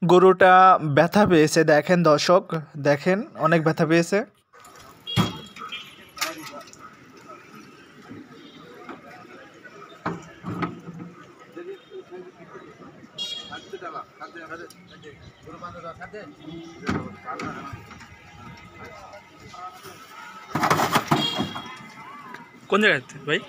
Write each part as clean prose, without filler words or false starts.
গরুটা ব্যথা পেয়েছে, দেখেন দর্শক, দেখেন অনেক ব্যথা পেয়েছে। কোন জায়গায় ভাই?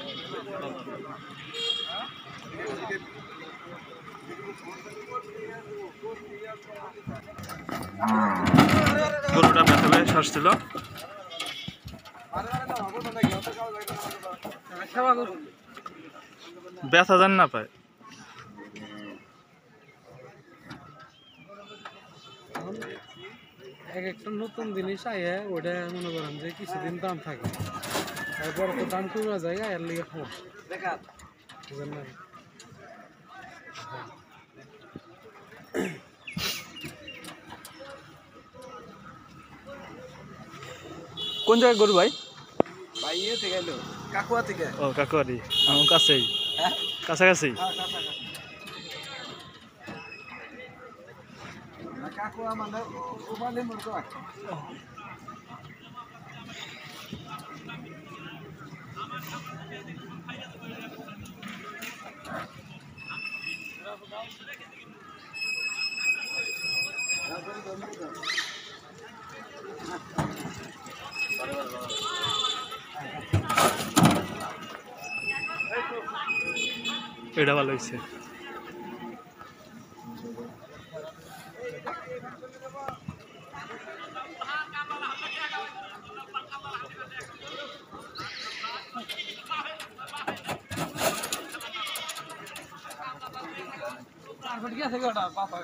গরুটা ব্যথা পেয়ে শ্বাসছিল। ব্যথা জান না পায়। এক একটা নতুন জিনিস আয়ে ওটা মনে করেন যে কিছুদিন দাম থাকে, তারপর তো দাম কমে যায়, এর লিগে সমস্যা। কোন জায়গায় গরু ভাই? ভাই ইয়ে থেকে এলো, কাকুয়া থেকে। ও কাকুয়ারি, আমার কাছেই, কাছাকাছি। কাকুয়া মানে ওখানে মরতো আছে। এটা ভালো হয়েছে। আর কি আছে ওটা পাতা